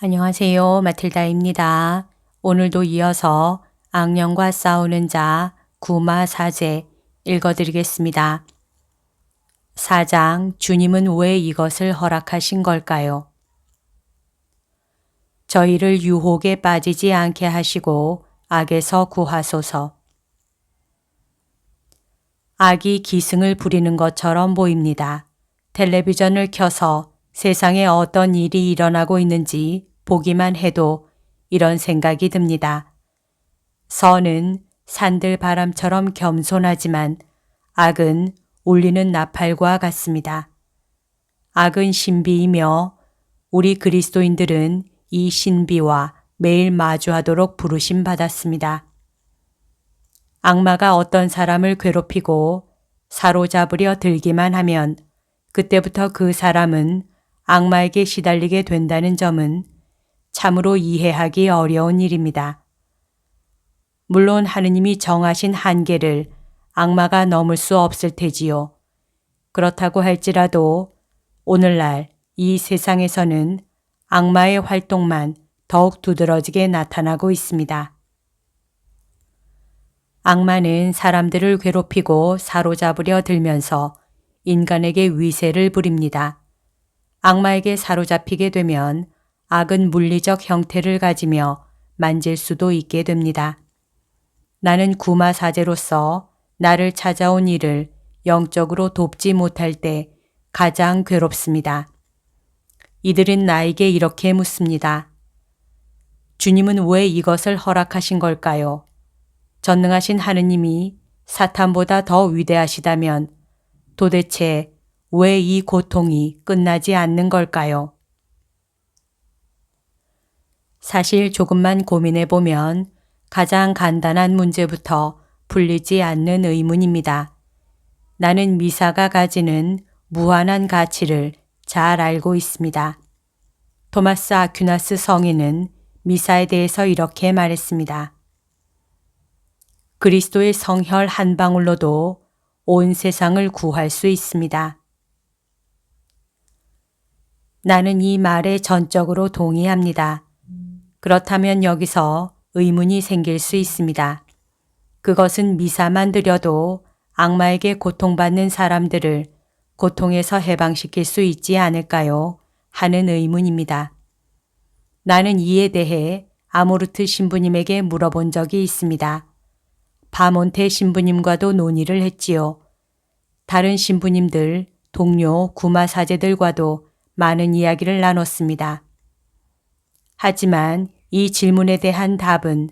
안녕하세요. 마틸다입니다. 오늘도 이어서 악령과 싸우는 자 구마사제 읽어드리겠습니다. 4장 주님은 왜 이것을 허락하신 걸까요? 저희를 유혹에 빠지지 않게 하시고 악에서 구하소서. 악이 기승을 부리는 것처럼 보입니다. 텔레비전을 켜서 세상에 어떤 일이 일어나고 있는지 보기만 해도 이런 생각이 듭니다. 선은 산들 바람처럼 겸손하지만 악은 울리는 나팔과 같습니다. 악은 신비이며 우리 그리스도인들은 이 신비와 매일 마주하도록 부르심 받았습니다. 악마가 어떤 사람을 괴롭히고 사로잡으려 들기만 하면 그때부터 그 사람은 악마에게 시달리게 된다는 점은 참으로 이해하기 어려운 일입니다. 물론 하느님이 정하신 한계를 악마가 넘을 수 없을 테지요. 그렇다고 할지라도 오늘날 이 세상에서는 악마의 활동만 더욱 두드러지게 나타나고 있습니다. 악마는 사람들을 괴롭히고 사로잡으려 들면서 인간에게 위세를 부립니다. 악마에게 사로잡히게 되면 악은 물리적 형태를 가지며 만질 수도 있게 됩니다. 나는 구마사제로서 나를 찾아온 이를 영적으로 돕지 못할 때 가장 괴롭습니다. 이들은 나에게 이렇게 묻습니다. 주님은 왜 이것을 허락하신 걸까요? 전능하신 하느님이 사탄보다 더 위대하시다면 도대체 왜 이 고통이 끝나지 않는 걸까요? 사실 조금만 고민해 보면 가장 간단한 문제부터 풀리지 않는 의문입니다. 나는 미사가 가지는 무한한 가치를 잘 알고 있습니다. 토마스 아퀴나스 성인은 미사에 대해서 이렇게 말했습니다. 그리스도의 성혈 한 방울로도 온 세상을 구할 수 있습니다. 나는 이 말에 전적으로 동의합니다. 그렇다면 여기서 의문이 생길 수 있습니다. 그것은 미사만 드려도 악마에게 고통받는 사람들을 고통에서 해방시킬 수 있지 않을까요? 하는 의문입니다. 나는 이에 대해 아모르트 신부님에게 물어본 적이 있습니다. 바몬테 신부님과도 논의를 했지요. 다른 신부님들, 동료, 구마사제들과도 많은 이야기를 나눴습니다. 하지만 이 질문에 대한 답은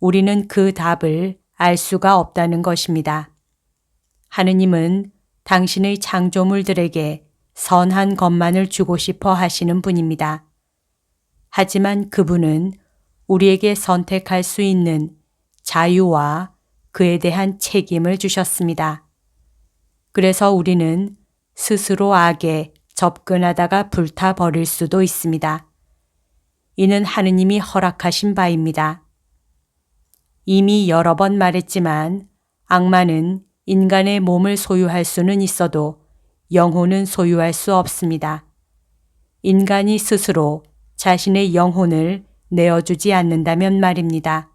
우리는 그 답을 알 수가 없다는 것입니다. 하느님은 당신의 창조물들에게 선한 것만을 주고 싶어 하시는 분입니다. 하지만 그분은 우리에게 선택할 수 있는 자유와 그에 대한 책임을 주셨습니다. 그래서 우리는 스스로 악에 접근하다가 불타버릴 수도 있습니다. 이는 하느님이 허락하신 바입니다. 이미 여러 번 말했지만 악마는 인간의 몸을 소유할 수는 있어도 영혼은 소유할 수 없습니다. 인간이 스스로 자신의 영혼을 내어주지 않는다면 말입니다.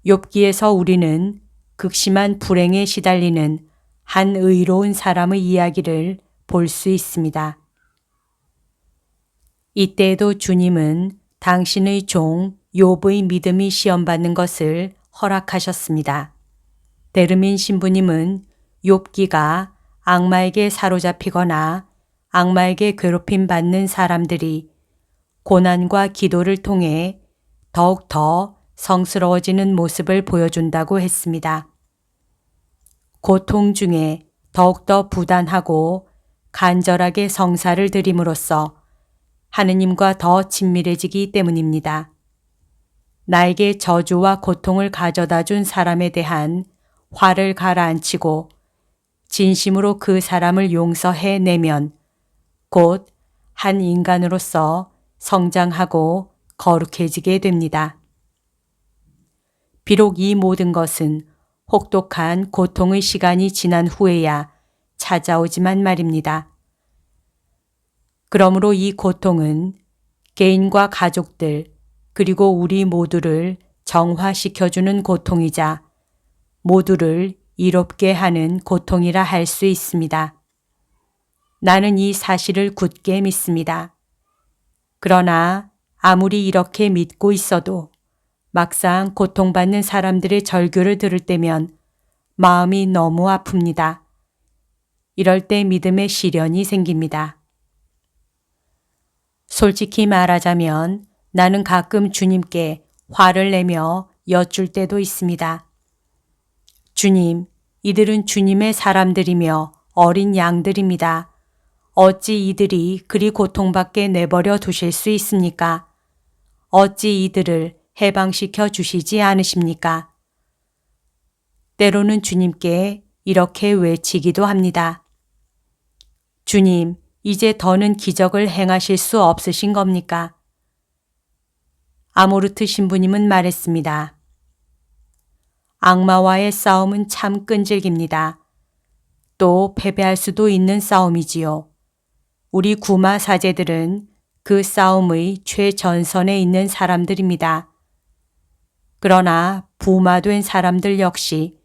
욥기에서 우리는 극심한 불행에 시달리는 한 의로운 사람의 이야기를 볼 수 있습니다. 이때에도 주님은 당신의 종 욥의 믿음이 시험받는 것을 허락하셨습니다. 데르민 신부님은 욥기가 악마에게 사로잡히거나 악마에게 괴롭힘 받는 사람들이 고난과 기도를 통해 더욱더 성스러워지는 모습을 보여준다고 했습니다. 고통 중에 더욱더 부단하고 간절하게 성사를 드림으로써 하느님과 더 친밀해지기 때문입니다. 나에게 저주와 고통을 가져다 준 사람에 대한 화를 가라앉히고 진심으로 그 사람을 용서해 내면 곧 한 인간으로서 성장하고 거룩해지게 됩니다. 비록 이 모든 것은 혹독한 고통의 시간이 지난 후에야 찾아오지만 말입니다. 그러므로 이 고통은 개인과 가족들, 그리고 우리 모두를 정화시켜주는 고통이자 모두를 이롭게 하는 고통이라 할 수 있습니다. 나는 이 사실을 굳게 믿습니다. 그러나 아무리 이렇게 믿고 있어도 막상 고통받는 사람들의 절규를 들을 때면 마음이 너무 아픕니다. 이럴 때 믿음의 시련이 생깁니다. 솔직히 말하자면 나는 가끔 주님께 화를 내며 여쭐 때도 있습니다. 주님, 이들은 주님의 사람들이며 어린 양들입니다. 어찌 이들이 그리 고통받게 내버려 두실 수 있습니까? 어찌 이들을 해방시켜 주시지 않으십니까? 때로는 주님께 이렇게 외치기도 합니다. 주님, 이제 더는 기적을 행하실 수 없으신 겁니까? 아모르트 신부님은 말했습니다. 악마와의 싸움은 참 끈질깁니다. 또 패배할 수도 있는 싸움이지요. 우리 구마 사제들은 그 싸움의 최전선에 있는 사람들입니다. 그러나 부마된 사람들 역시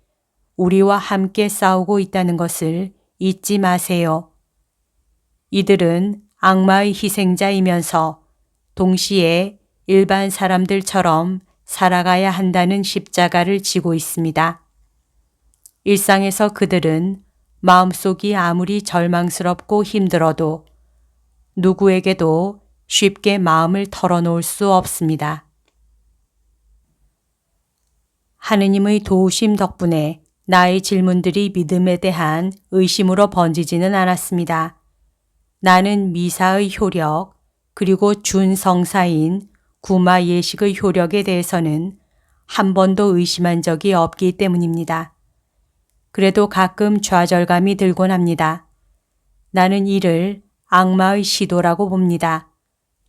우리와 함께 싸우고 있다는 것을 잊지 마세요. 이들은 악마의 희생자이면서 동시에 일반 사람들처럼 살아가야 한다는 십자가를 지고 있습니다. 일상에서 그들은 마음속이 아무리 절망스럽고 힘들어도 누구에게도 쉽게 마음을 털어놓을 수 없습니다. 하느님의 도우심 덕분에 나의 질문들이 믿음에 대한 의심으로 번지지는 않았습니다. 나는 미사의 효력 그리고 준성사인 구마 예식의 효력에 대해서는 한 번도 의심한 적이 없기 때문입니다. 그래도 가끔 좌절감이 들곤 합니다. 나는 이를 악마의 시도라고 봅니다.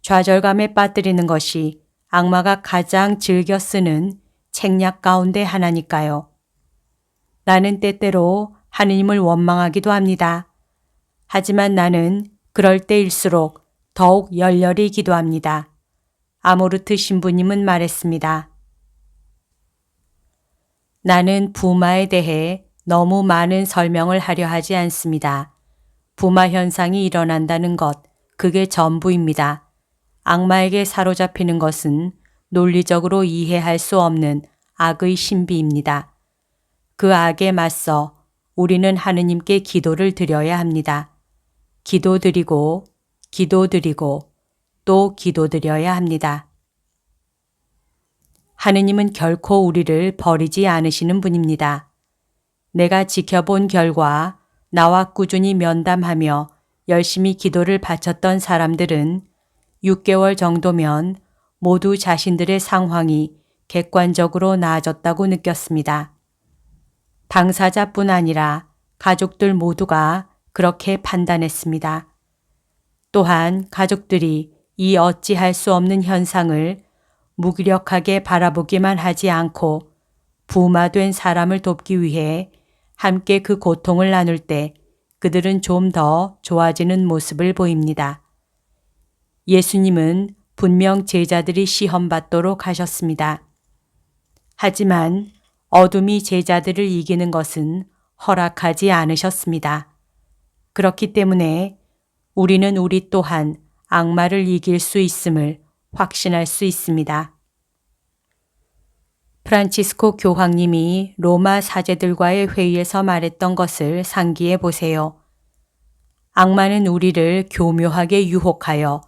좌절감에 빠뜨리는 것이 악마가 가장 즐겨 쓰는 책략 가운데 하나니까요. 나는 때때로 하느님을 원망하기도 합니다. 하지만 나는 그럴 때일수록 더욱 열렬히 기도합니다. 아모르트 신부님은 말했습니다. 나는 부마에 대해 너무 많은 설명을 하려 하지 않습니다. 부마 현상이 일어난다는 것, 그게 전부입니다. 악마에게 사로잡히는 것은 논리적으로 이해할 수 없는 악의 신비입니다. 그 악에 맞서 우리는 하느님께 기도를 드려야 합니다. 기도드리고 또 기도드려야 합니다. 하느님은 결코 우리를 버리지 않으시는 분입니다. 내가 지켜본 결과 나와 꾸준히 면담하며 열심히 기도를 바쳤던 사람들은 6개월 정도면 모두 자신들의 상황이 객관적으로 나아졌다고 느꼈습니다. 당사자뿐 아니라 가족들 모두가 그렇게 판단했습니다. 또한 가족들이 이 어찌할 수 없는 현상을 무기력하게 바라보기만 하지 않고 부마된 사람을 돕기 위해 함께 그 고통을 나눌 때 그들은 좀 더 좋아지는 모습을 보입니다. 예수님은 분명 제자들이 시험받도록 하셨습니다. 하지만 어둠이 제자들을 이기는 것은 허락하지 않으셨습니다. 그렇기 때문에 우리는 우리 또한 악마를 이길 수 있음을 확신할 수 있습니다. 프란치스코 교황님이 로마 사제들과의 회의에서 말했던 것을 상기해 보세요. 악마는 우리를 교묘하게 유혹하여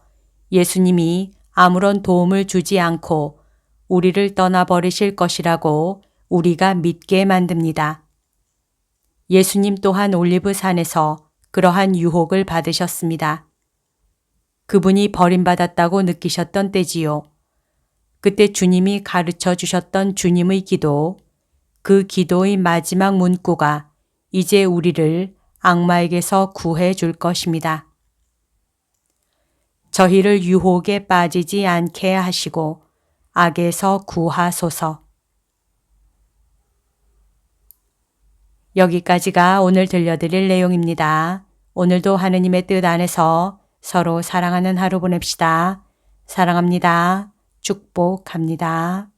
예수님이 아무런 도움을 주지 않고 우리를 떠나버리실 것이라고 우리가 믿게 만듭니다. 예수님 또한 올리브산에서 그러한 유혹을 받으셨습니다. 그분이 버림받았다고 느끼셨던 때지요. 그때 주님이 가르쳐 주셨던 주님의 기도, 그 기도의 마지막 문구가 이제 우리를 악마에게서 구해 줄 것입니다. 저희를 유혹에 빠지지 않게 하시고 악에서 구하소서. 여기까지가 오늘 들려드릴 내용입니다. 오늘도 하느님의 뜻 안에서 서로 사랑하는 하루 보냅시다. 사랑합니다. 축복합니다.